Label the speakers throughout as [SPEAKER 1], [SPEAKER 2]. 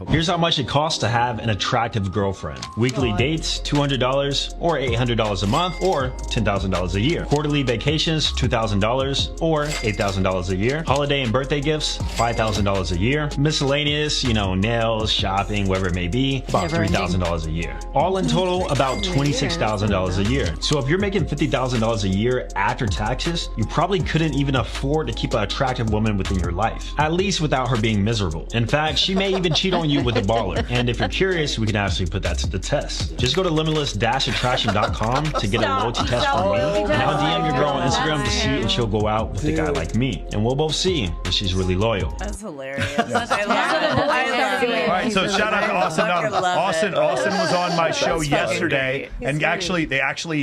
[SPEAKER 1] Here's how much it costs to have an attractive girlfriend. Weekly dates, $200 or $800 a month or $10,000 a year. Quarterly vacations, $2,000 or $8,000 a year. Holiday and birthday gifts, $5,000 a year. Miscellaneous, nails, shopping, whatever it may be, about $3,000 a year. All in total, about $26,000 a year. So if you're making $50,000 a year after taxes, you probably couldn't even afford to keep an attractive woman within your life. At least without her being miserable. In fact, she may even cheat on you with a baller. And if you're curious, we can actually put that to the test. Just go to limitless-attraction.com to get a loyalty test from me. And I'll DM your girl on Instagram to see if she'll go out with a guy like me. And we'll both see if she's really loyal.
[SPEAKER 2] That's hilarious. I love it.
[SPEAKER 3] All right, so shout out to Austin. Austin was on my show yesterday, and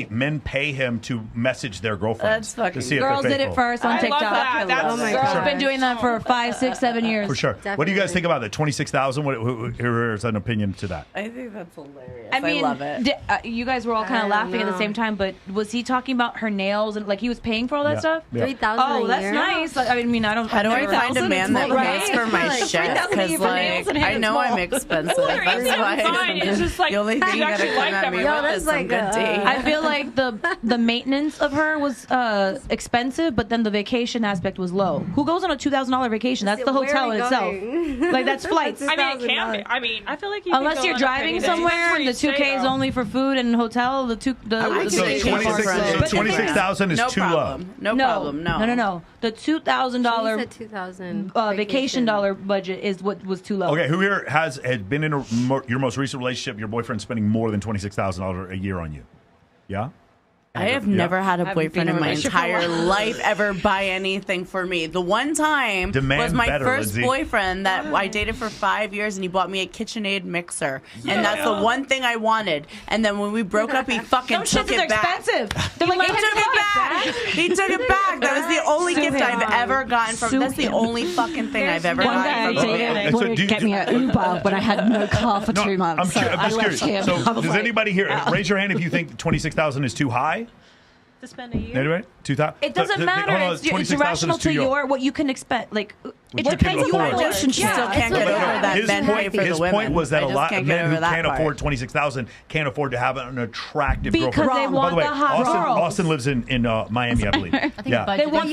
[SPEAKER 3] men pay him to message their girlfriends.
[SPEAKER 2] That's
[SPEAKER 3] to see if
[SPEAKER 4] Girls
[SPEAKER 3] they're
[SPEAKER 4] did it
[SPEAKER 3] faithful.
[SPEAKER 4] first on TikTok.
[SPEAKER 2] Oh my
[SPEAKER 4] Girls
[SPEAKER 2] God.
[SPEAKER 4] been doing that for 5, 6, 7 years.
[SPEAKER 3] For sure.
[SPEAKER 2] Definitely.
[SPEAKER 3] What do you guys think about that? 26,000. Here's an opinion to that.
[SPEAKER 2] I think that's hilarious.
[SPEAKER 4] I mean,
[SPEAKER 2] love it.
[SPEAKER 4] You guys were all kind of laughing at the same time, but was he talking about her nails and like he was paying for all that stuff?
[SPEAKER 3] Yeah.
[SPEAKER 5] $3,000
[SPEAKER 4] Oh,
[SPEAKER 5] a
[SPEAKER 4] that's
[SPEAKER 5] year?
[SPEAKER 4] nice. Like, I mean, I don't.
[SPEAKER 2] How do I find a man that pays for my
[SPEAKER 5] Like,
[SPEAKER 2] shit?
[SPEAKER 5] $3,000
[SPEAKER 2] Because
[SPEAKER 5] for nails
[SPEAKER 2] like I know I'm expensive. That's why
[SPEAKER 6] fine. It's just like
[SPEAKER 2] the only thing you gotta
[SPEAKER 6] actually
[SPEAKER 2] come
[SPEAKER 6] like
[SPEAKER 2] at
[SPEAKER 6] them.
[SPEAKER 2] me
[SPEAKER 5] Yo,
[SPEAKER 2] with
[SPEAKER 5] that's
[SPEAKER 2] is some
[SPEAKER 5] like
[SPEAKER 2] good tea.
[SPEAKER 4] I feel like the maintenance of her was expensive, but then the vacation aspect was low. Who goes on a $2,000 vacation? That's the
[SPEAKER 5] Where
[SPEAKER 4] hotel
[SPEAKER 5] are
[SPEAKER 4] in
[SPEAKER 5] we
[SPEAKER 4] itself.
[SPEAKER 5] going?
[SPEAKER 4] Like that's flights.
[SPEAKER 6] I mean, it can be. I mean,
[SPEAKER 7] I feel like
[SPEAKER 4] Unless you're driving somewhere and the 2K is only for food and hotel, the vacation part.
[SPEAKER 3] 26,000 is too low.
[SPEAKER 2] No problem.
[SPEAKER 4] No. The $2,000 vacation dollar budget is what was too low.
[SPEAKER 3] Okay, who here has been in your most recent relationship? Your boyfriend spending more than $26,000 a year on you? Yeah.
[SPEAKER 2] I have never had a boyfriend in my entire life ever buy anything for me. The one time was my first boyfriend that I dated for 5 years, and he bought me a KitchenAid mixer, and that's the one thing I wanted. And then when we broke up, he fucking took it back.
[SPEAKER 4] Expensive.
[SPEAKER 2] He took it back. He took it back. That was the only gift I've ever gotten from. That's the only fucking thing I've ever gotten from him.
[SPEAKER 3] So
[SPEAKER 8] Get me an Uber when I had no car for 2 months.
[SPEAKER 3] I'm just curious. So does anybody here raise your hand if you think 26,000 is too high?
[SPEAKER 7] to spend a year.
[SPEAKER 3] Anyway, 2,000.
[SPEAKER 4] It doesn't matter. It's irrational to what you can expect. Like it depends on your relationship.
[SPEAKER 2] Still can't get over that.
[SPEAKER 3] His point was that a lot of men who can't afford 26,000 can't afford to have an attractive girlfriend.
[SPEAKER 4] Because they want the hot girls.
[SPEAKER 3] Austin lives in Miami, I believe. Yeah.
[SPEAKER 4] They want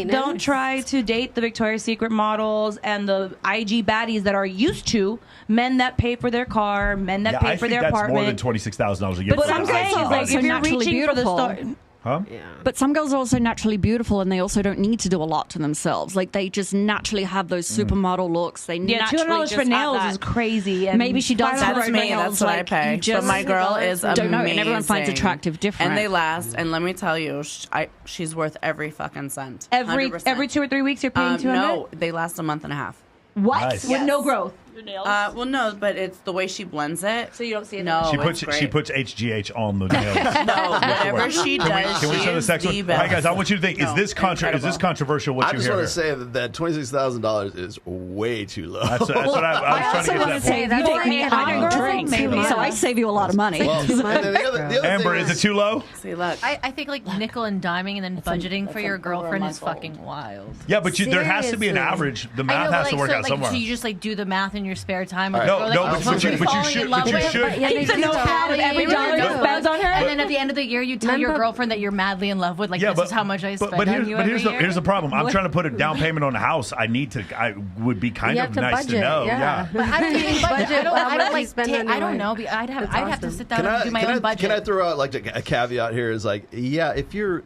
[SPEAKER 4] don't try to date the Victoria's Secret models and the IG baddies that are used to men that pay for their car, men that pay for their apartment.
[SPEAKER 3] More than $26,000 a year.
[SPEAKER 4] But what I'm saying is, like, if you're reaching for the start.
[SPEAKER 3] Huh?
[SPEAKER 8] Yeah. But some girls are also naturally beautiful, and they also don't need to do a lot to themselves. Like, they just naturally have those supermodel looks. They naturally
[SPEAKER 4] $200 for nails is crazy. And
[SPEAKER 8] maybe she does have
[SPEAKER 2] that's
[SPEAKER 8] her
[SPEAKER 2] me.
[SPEAKER 8] nails.
[SPEAKER 2] That's what I pay. But my girl is amazing.
[SPEAKER 8] Don't know, and everyone finds attractive different.
[SPEAKER 2] And they last. And let me tell you, she's worth every fucking cent.
[SPEAKER 4] Every 2 or 3 weeks, you're paying $200.
[SPEAKER 2] No, they last a month and a half.
[SPEAKER 4] What?
[SPEAKER 3] Nice.
[SPEAKER 4] With no growth.
[SPEAKER 2] Well, no, but it's the way she blends it.
[SPEAKER 4] So you don't see it.
[SPEAKER 2] No,
[SPEAKER 3] she puts HGH on the nails.
[SPEAKER 2] No, whatever she does,
[SPEAKER 3] can we show the sex one? All right, guys, I want you to think: is this controversial? What you hear?
[SPEAKER 9] I just want to say that $26,000 is way too low.
[SPEAKER 3] That's what I was trying to get to.
[SPEAKER 8] Say, you take me, I don't drink, so I save you a lot of money.
[SPEAKER 3] Amber, is it too low?
[SPEAKER 2] See, look,
[SPEAKER 7] I think like nickel and diming and then budgeting for your girlfriend is fucking wild.
[SPEAKER 3] Yeah, but there has to be an average. The math has to work out somewhere.
[SPEAKER 7] So you just like do the math in your spare time.
[SPEAKER 3] But you should.
[SPEAKER 4] It's a notepad of every dollar you spend on her.
[SPEAKER 7] And then at the end of the year, you tell your girlfriend that you're madly in love with. Like, this is how much I spend on you every year.
[SPEAKER 3] Here's the problem. I'm trying to put a down payment on a house. I would be kind of nice to know. Yeah.
[SPEAKER 7] But I don't even budget. I don't know. I'd have to sit down and do my own budget.
[SPEAKER 9] Can I throw out like a caveat here? Is like, if you're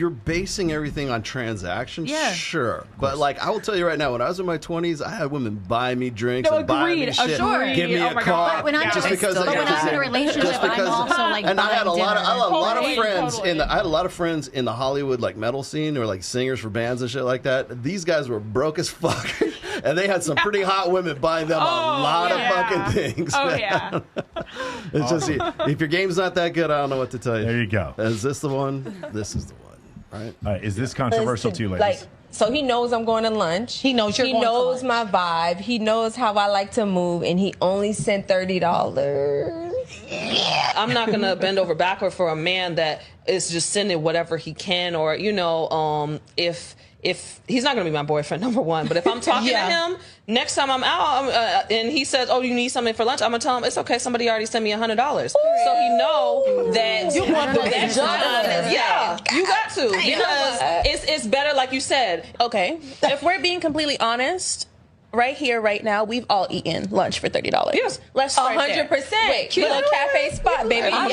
[SPEAKER 9] basing everything on transactions, sure. But like, I will tell you right now, when I was in my 20s, I had women buy me drinks and buy me shit, give me a car, just because.
[SPEAKER 7] But when I'm in a relationship, I'm also like.
[SPEAKER 9] And I had a lot of friends I had a lot of friends in the Hollywood like metal scene or like singers for bands and shit like that. These guys were broke as fuck, and they had some pretty hot women buying them a lot of fucking things.
[SPEAKER 6] Oh yeah.
[SPEAKER 9] It's just if your game's not that good, I don't know what to tell you.
[SPEAKER 3] There you go.
[SPEAKER 9] Is this the one? This is the one. Right?
[SPEAKER 3] All right. Is this controversial to you, ladies?
[SPEAKER 10] So he knows I'm going to lunch. He knows you're going to lunch. He knows my vibe. He knows how I like to move, and he only sent $30.
[SPEAKER 11] I'm not going to bend over backward for a man that is just sending whatever he can, or if if he's not going to be my boyfriend, number one, but if I'm talking to him, next time I'm out and he says, oh, you need something for lunch, I'm going to tell him, it's okay, somebody already sent me $100. So he know that you want that. Yeah, you got to. Because it's better, like you said.
[SPEAKER 5] Okay, if we're being completely honest, right here, right now, we've all eaten lunch for $30.
[SPEAKER 11] Yes,
[SPEAKER 5] let's start
[SPEAKER 10] 100%. Cute little cafe spot, baby.
[SPEAKER 11] I'm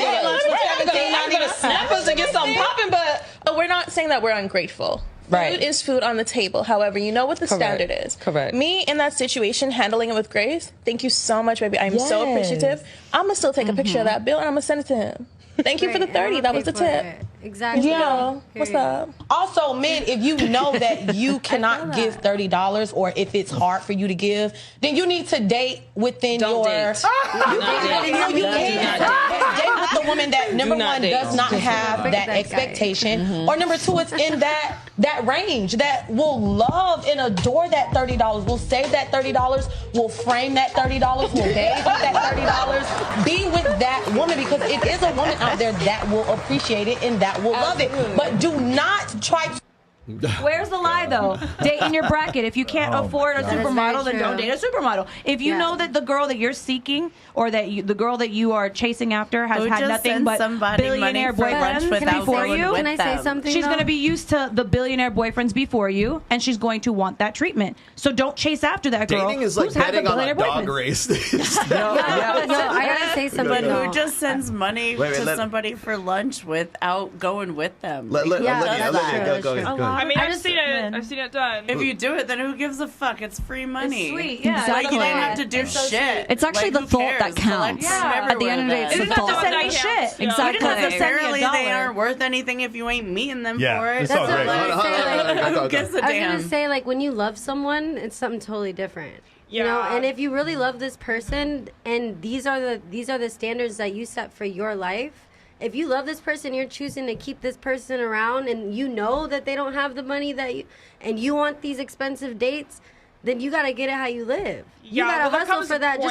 [SPEAKER 11] going to snap us and get something popping, but
[SPEAKER 5] we're not saying that we're ungrateful.
[SPEAKER 10] Right.
[SPEAKER 5] Food is food on the table. However, you know what the standard is.
[SPEAKER 11] Correct.
[SPEAKER 5] Me in that situation, handling it with grace. Thank you so much, baby. I'm so appreciative. I'm gonna still take a picture of that bill and I'm gonna send it to him. Thank you for the 30. That was the tip.
[SPEAKER 12] Exactly.
[SPEAKER 5] Yeah. What's up?
[SPEAKER 13] Also, men, if you know that you cannot give $30 or if it's hard for you to give, then you need to date within
[SPEAKER 11] Don't
[SPEAKER 13] your.
[SPEAKER 11] date.
[SPEAKER 13] You can't date with the woman that number one does not have that expectation, or number two, it's in that range that will love and adore that $30. Will save that $30. Will frame that $30. Will bathe with that $30. Be with that woman because it is a woman out there that will appreciate it and that will love it. But do not try to.
[SPEAKER 4] Where's the lie, though? Date in your bracket. If you can't afford a supermodel, then don't date a supermodel. If you know that the girl that you're seeking or that the girl that you are chasing after has had nothing but billionaire boyfriends before you,
[SPEAKER 12] can I say something?
[SPEAKER 4] She's going to be used to the billionaire boyfriends before you, and she's going to want that treatment. So don't chase after that girl.
[SPEAKER 9] Dating is like betting on a dog race.
[SPEAKER 12] No, I gotta say something.
[SPEAKER 2] Who just sends money to somebody for lunch without going with them?
[SPEAKER 9] Lydia, go.
[SPEAKER 6] I mean, I've seen it done.
[SPEAKER 2] If you do it, then who gives a fuck? It's free money.
[SPEAKER 4] It's sweet, yeah.
[SPEAKER 2] Exactly. Like, you don't have to do shit.
[SPEAKER 8] It's actually the thought that counts. At the end of the day, it's the thought.
[SPEAKER 4] Send me shit.
[SPEAKER 8] Exactly.
[SPEAKER 2] Apparently, they aren't worth anything if you ain't meeting them for it.
[SPEAKER 3] It's all great.
[SPEAKER 2] Who gives a damn?
[SPEAKER 12] I was gonna say, like, when you love someone, it's something totally different.
[SPEAKER 6] Yeah.
[SPEAKER 12] You know, and if you really love this person, and these are the standards that you set for your life. If you love this person, you're choosing to keep this person around, and you know that they don't have the money and you want these expensive dates, then you gotta get it how you live. You gotta hustle for that.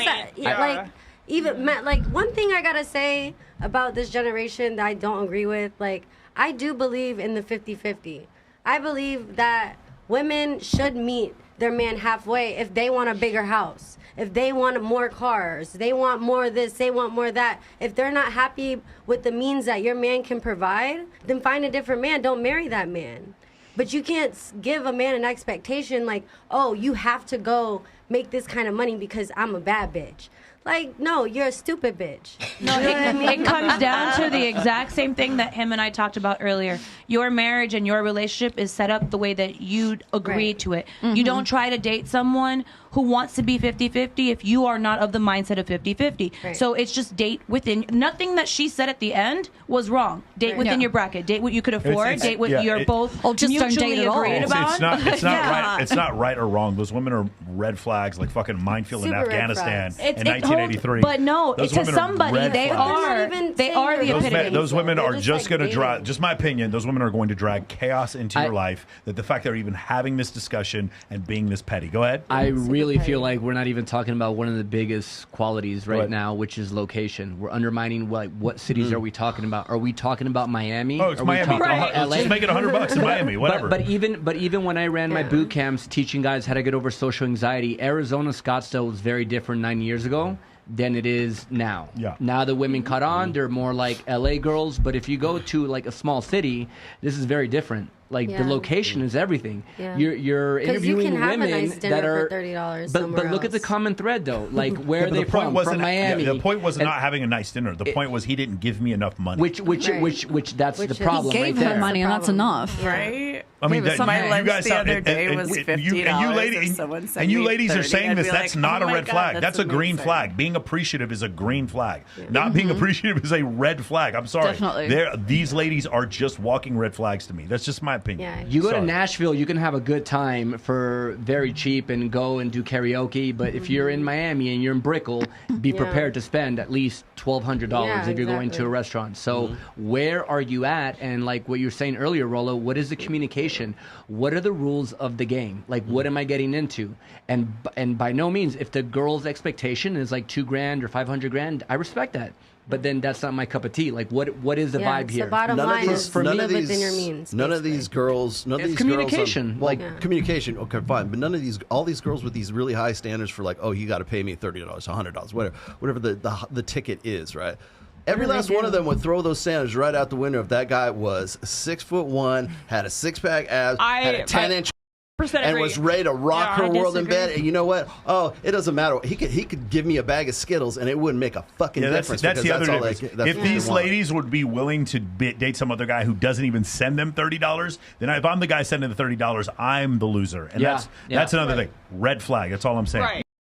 [SPEAKER 12] Like one thing I gotta say about this generation that I don't agree with, like, I do believe in the 50-50. I believe that women should meet their man halfway if they want a bigger house. If they want more cars, they want more of this, they want more of that. If they're not happy with the means that your man can provide, then find a different man. Don't marry that man. But you can't give a man an expectation like, oh, you have to go make this kind of money because I'm a bad bitch. Like, no, you're a stupid bitch.
[SPEAKER 4] No, it comes down to the exact same thing that him and I talked about earlier. Your marriage and your relationship is set up the way that you agreed to it. Mm-hmm. You don't try to date someone who wants to be 50-50 if you are not of the mindset of 50-50. Right. So it's just date within. Nothing that she said at the end was wrong. Date within your bracket. Date what you could afford. Date what you're both mutually agreed about.
[SPEAKER 3] It's not right or wrong. Those women are red flags, like fucking minefield in Afghanistan in 1983.
[SPEAKER 4] But no, to somebody, they are the epitome.
[SPEAKER 3] Those women are just going to drag, just my opinion, those women are going to drag chaos into your life. That the fact they're even having this discussion and being this petty. Go ahead.
[SPEAKER 14] I really feel like we're not even talking about one of the biggest qualities right now, which is location. We're undermining what cities are we talking about? Are we talking about Miami?
[SPEAKER 3] Oh, it's Miami. LA? Just make it $100 in Miami, whatever.
[SPEAKER 14] But even when I ran my boot camps teaching guys how to get over social anxiety, Arizona, Scottsdale was very different 9 years ago than it is now. Yeah. Now the women caught on. They're more like LA girls. But if you go to like a small city, this is very different. Like the location is everything. Yeah. You're interviewing women that are
[SPEAKER 12] for $30.
[SPEAKER 14] But look at the common thread though. Like where are they from? Miami.
[SPEAKER 3] The point wasn't not having a nice dinner. The point was he didn't give me enough money.
[SPEAKER 14] Which that's the problem.
[SPEAKER 8] He gave her money, and that's enough.
[SPEAKER 2] Right.
[SPEAKER 3] I mean,
[SPEAKER 2] my lunch the other day was $50.
[SPEAKER 3] And you ladies are saying this. That's not a red flag. That's a green flag. Being appreciative is a green flag. Not being appreciative is a red flag. I'm sorry.
[SPEAKER 8] Definitely.
[SPEAKER 3] These ladies are just walking red flags to me. That's just my opinion.
[SPEAKER 12] Yeah.
[SPEAKER 14] You go to Nashville, you can have a good time for very cheap and go and do karaoke. But if you're in Miami and you're in Brickell, be prepared to spend at least $1,200 if you're going to a restaurant. So where are you at? And like what you were saying earlier, Rollo, what is the communication situation. What are the rules of the game? Like, what am I getting into? And by no means, if the girl's expectation is like $2,000 or $500,000, I respect that. But then that's not my cup of tea. Like, what is the vibe here?
[SPEAKER 12] The bottom line is live within your means.
[SPEAKER 9] None of these girls,
[SPEAKER 14] communication.
[SPEAKER 9] Communication. Okay, fine. But none of all these girls with these really high standards for like, oh, you got to pay me $30, $100, whatever the ticket is, right? Every last one of them would throw those standards right out the window if that guy was 6'1", had a 6-pack abs, had a 10-inch. And was ready to rock her world in bed. And you know what? Oh, it doesn't matter. He could give me a bag of Skittles and it wouldn't make a fucking difference.
[SPEAKER 3] That's the other difference. If these ladies would be willing to date some other guy who doesn't even send them $30, then if I'm the guy sending the $30, I'm the loser. And that's another thing. Red flag. That's all I'm saying.